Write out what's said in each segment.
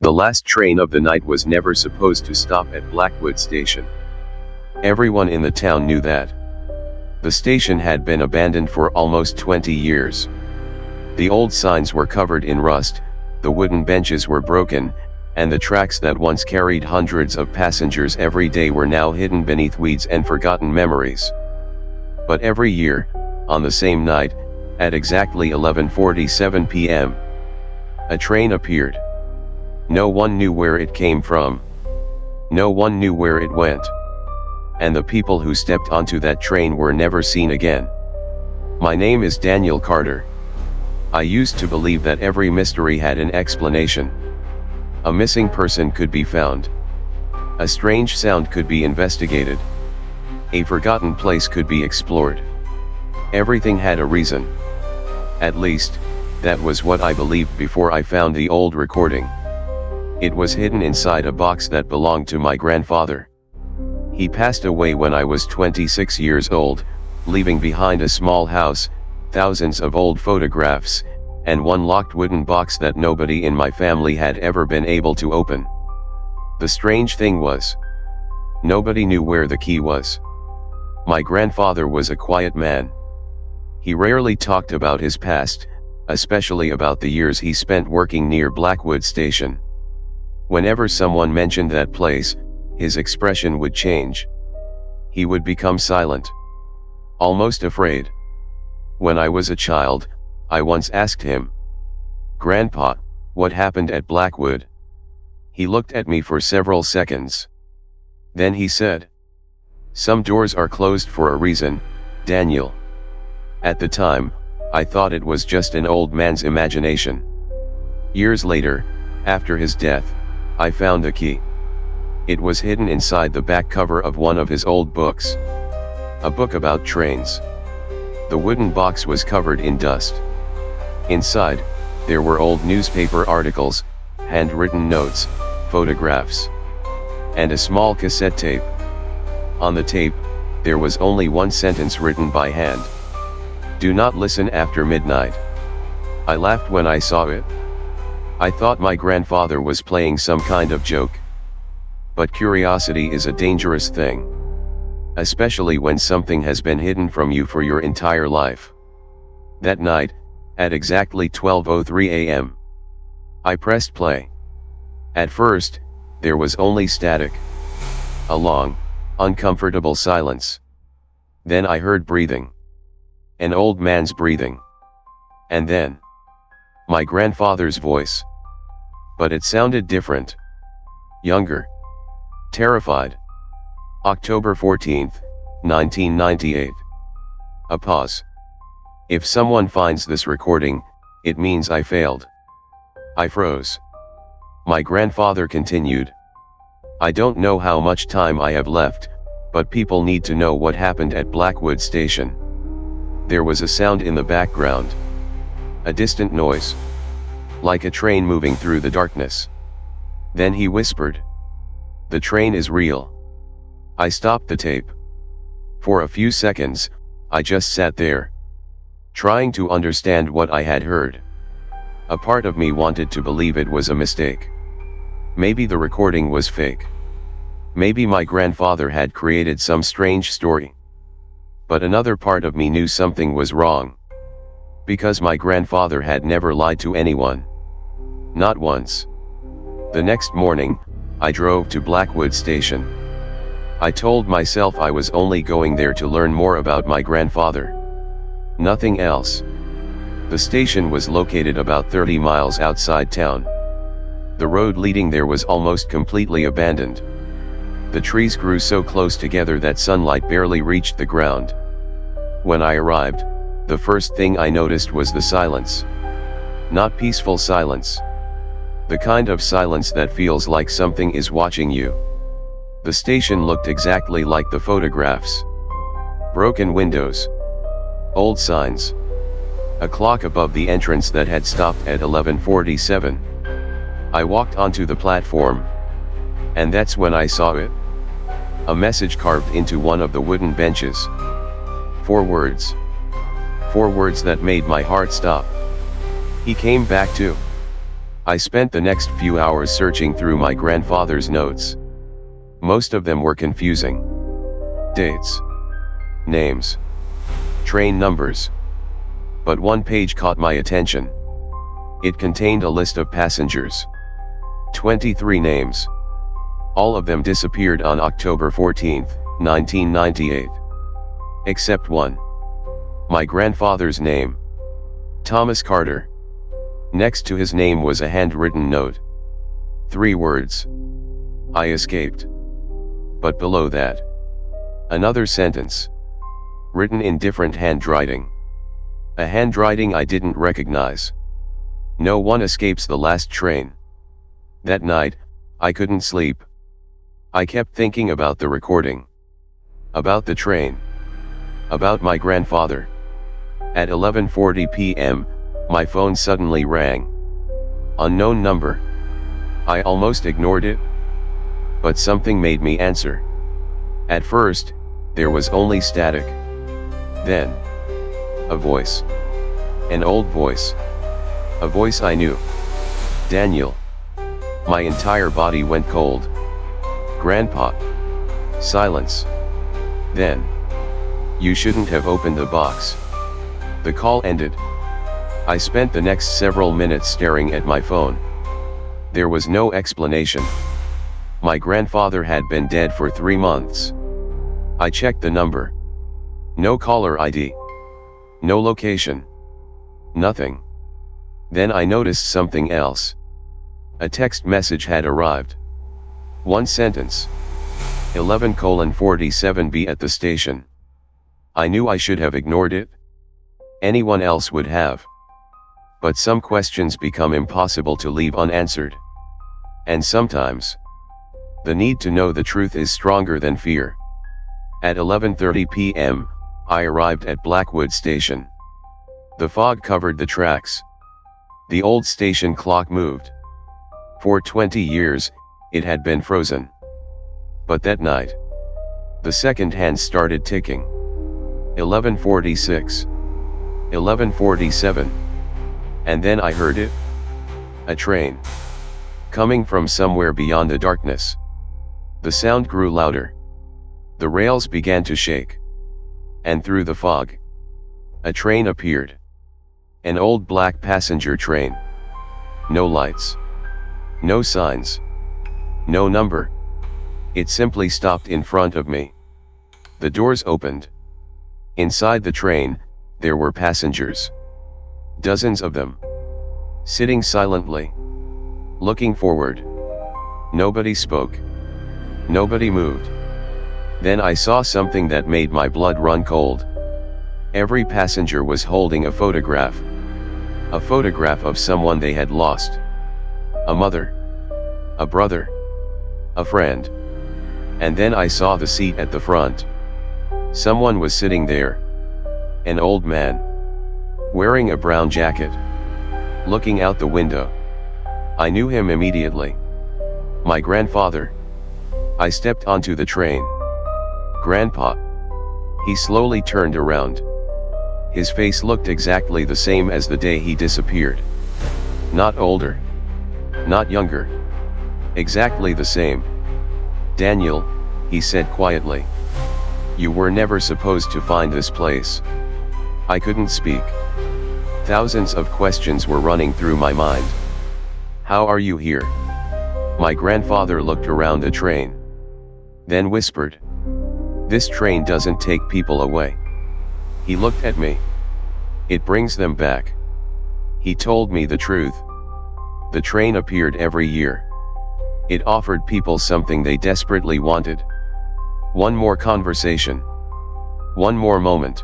The last train of the night was never supposed to stop at Blackwood Station. Everyone in the town knew that. The station had been abandoned for almost 20 years. The old signs were covered in rust, the wooden benches were broken, and the tracks that once carried hundreds of passengers every day were now hidden beneath weeds and forgotten memories. But every year, on the same night, at exactly 11:47 p.m., a train appeared. No one knew where it came from. No one knew where it went. And the people who stepped onto that train were never seen again. My name is Daniel Carter. I used to believe that every mystery had an explanation. A missing person could be found. A strange sound could be investigated. A forgotten place could be explored. Everything had a reason. At least, that was what I believed before I found the old recording. It was hidden inside a box that belonged to my grandfather. He passed away when I was 26 years old, leaving behind a small house, thousands of old photographs, and one locked wooden box that nobody in my family had ever been able to open. The strange thing was, nobody knew where the key was. My grandfather was a quiet man. He rarely talked about his past, especially about the years he spent working near Blackwood Station. Whenever someone mentioned that place, his expression would change. He would become silent, almost afraid. When I was a child, I once asked him, "Grandpa, what happened at Blackwood?" He looked at me for several seconds. Then he said, "Some doors are closed for a reason, Daniel." At the time, I thought it was just an old man's imagination. Years later, after his death, I found the key. It was hidden inside the back cover of one of his old books. A book about trains. The wooden box was covered in dust. Inside, there were old newspaper articles, handwritten notes, photographs, and a small cassette tape. On the tape, there was only one sentence written by hand. "Do not listen after midnight." I laughed when I saw it. I thought my grandfather was playing some kind of joke. But curiosity is a dangerous thing. Especially when something has been hidden from you for your entire life. That night, at exactly 12:03 a.m., I pressed play. At first, there was only static. A long, uncomfortable silence. Then I heard breathing. An old man's breathing. And then, my grandfather's voice. But it sounded different. Younger. Terrified. October 14th, 1998. A pause. If someone finds this recording, it means I failed. I froze. My grandfather continued. "I don't know how much time I have left, but people need to know what happened at Blackwood Station." There was a sound in the background. A distant noise. Like a train moving through the darkness. Then he whispered, "The train is real." I stopped the tape. For a few seconds, I just sat there, trying to understand what I had heard. A part of me wanted to believe it was a mistake. Maybe the recording was fake. Maybe my grandfather had created some strange story. But another part of me knew something was wrong. Because my grandfather had never lied to anyone. Not once. The next morning, I drove to Blackwood Station. I told myself I was only going there to learn more about my grandfather. Nothing else. The station was located about 30 miles outside town. The road leading there was almost completely abandoned. The trees grew so close together that sunlight barely reached the ground. When I arrived, the first thing I noticed was the silence. Not peaceful silence. The kind of silence that feels like something is watching you. The station looked exactly like the photographs. Broken windows. Old signs. A clock above the entrance that had stopped at 11:47. I walked onto the platform. And that's when I saw it. A message carved into one of the wooden benches. 4 words. 4 words that made my heart stop. "He came back too." I spent the next few hours searching through my grandfather's notes. Most of them were confusing. Dates, names, train numbers. But one page caught my attention. It contained a list of passengers. 23 names. All of them disappeared on October 14, 1998. Except one. My grandfather's name. Thomas Carter. Next to his name was a handwritten note. 3 words. I escaped. But below that, another sentence. Written in different handwriting. A handwriting I didn't recognize. No one escapes the last train. That night, I couldn't sleep. I kept thinking about the recording. About the train. About my grandfather. At 11:40 p.m., my phone suddenly rang. Unknown number. I almost ignored it. But something made me answer. At first, there was only static. Then, a voice. An old voice. A voice I knew. Daniel. My entire body went cold. Grandpa. Silence. Then. You shouldn't have opened the box. The call ended. I spent the next several minutes staring at my phone. There was no explanation. My grandfather had been dead for 3 months. I checked the number. No caller ID. No location. Nothing. Then I noticed something else. A text message had arrived. One sentence. 11:47 at the station. I knew I should have ignored it. Anyone else would have. But some questions become impossible to leave unanswered. And sometimes, the need to know the truth is stronger than fear. At 11:30 p.m., I arrived at Blackwood Station. The fog covered the tracks. The old station clock moved. For 20 years, it had been frozen. But that night, the second hand started ticking. 11:46. 11:47. And then I heard it. A train. Coming from somewhere beyond the darkness. The sound grew louder. The rails began to shake. And through the fog, a train appeared. An old black passenger train. No lights. No signs. No number. It simply stopped in front of me. The doors opened. Inside the train, there were passengers. Dozens of them. Sitting silently. Looking forward. Nobody spoke. Nobody moved. Then I saw something that made my blood run cold. Every passenger was holding a photograph. A photograph of someone they had lost. A mother. A brother. A friend. And then I saw the seat at the front. Someone was sitting there. An old man. Wearing a brown jacket. Looking out the window. I knew him immediately. My grandfather. I stepped onto the train. Grandpa. He slowly turned around. His face looked exactly the same as the day he disappeared. Not older. Not younger. Exactly the same. Daniel, he said quietly. You were never supposed to find this place. I couldn't speak. Thousands of questions were running through my mind. How are you here? My grandfather looked around the train. Then whispered. This train doesn't take people away. He looked at me. It brings them back. He told me the truth. The train appeared every year. It offered people something they desperately wanted. One more conversation. One more moment.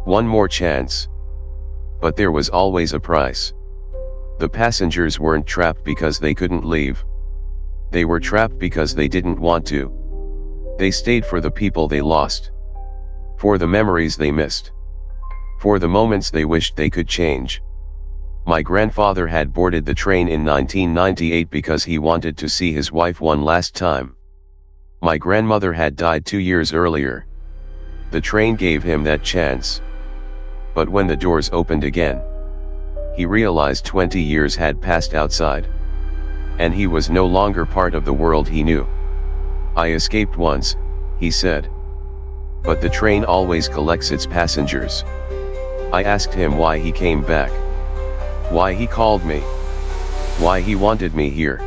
One more chance. But there was always a price. The passengers weren't trapped because they couldn't leave. They were trapped because they didn't want to. They stayed for the people they lost. For the memories they missed. For the moments they wished they could change. My grandfather had boarded the train in 1998 because he wanted to see his wife one last time. My grandmother had died 2 years earlier. The train gave him that chance. But when the doors opened again, He realized 20 years had passed outside. And he was no longer part of the world he knew. I escaped once, he said. But the train always collects its passengers. I asked him why he came back. Why he called me. Why he wanted me here.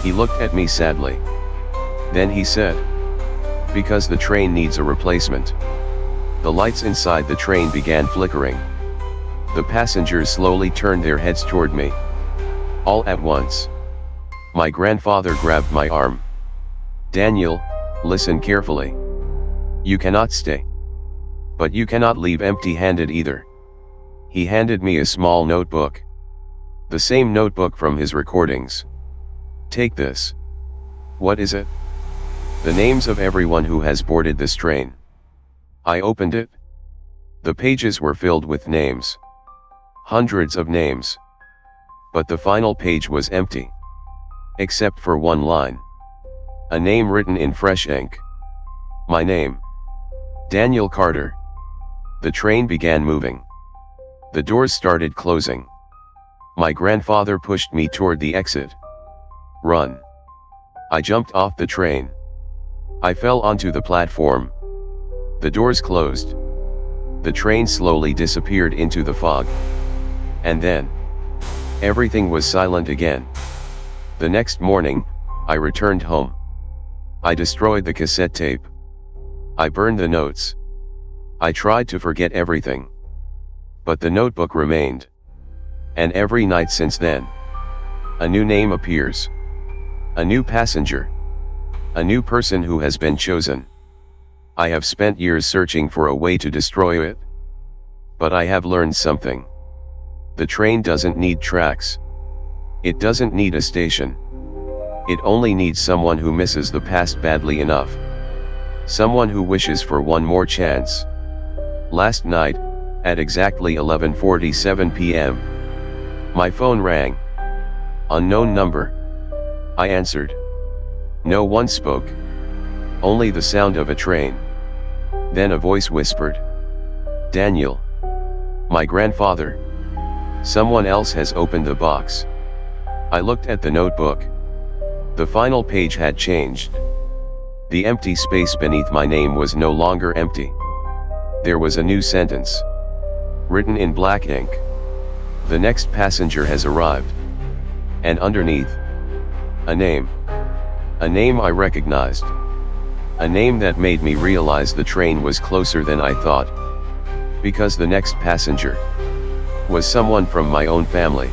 He looked at me sadly. Then he said, because the train needs a replacement. The lights inside the train began flickering. The passengers slowly turned their heads toward me. All at once. My grandfather grabbed my arm. Daniel, listen carefully. You cannot stay. But you cannot leave empty-handed either. He handed me a small notebook. The same notebook from his recordings. Take this. What is it? The names of everyone who has boarded this train. I opened it. The pages were filled with names. Hundreds of names. But the final page was empty. Except for one line. A name written in fresh ink. My name. Daniel Carter. The train began moving. The doors started closing. My grandfather pushed me toward the exit. Run. I jumped off the train. I fell onto the platform. The doors closed. The train slowly disappeared into the fog. And then, everything was silent again. The next morning, I returned home. I destroyed the cassette tape. I burned the notes. I tried to forget everything. But the notebook remained. And every night since then, a new name appears. A new passenger. A new person who has been chosen. I have spent years searching for a way to destroy it. But I have learned something. The train doesn't need tracks. It doesn't need a station. It only needs someone who misses the past badly enough. Someone who wishes for one more chance. Last night, at exactly 11:47 p.m., my phone rang. Unknown number. I answered. No one spoke. Only the sound of a train. Then a voice whispered. Daniel. My grandfather. Someone else has opened the box. I looked at the notebook. The final page had changed. The empty space beneath my name was no longer empty. There was a new sentence. Written in black ink. The next passenger has arrived. And underneath, a name. A name I recognized. A name that made me realize the train was closer than I thought. Because the next passenger was someone from my own family.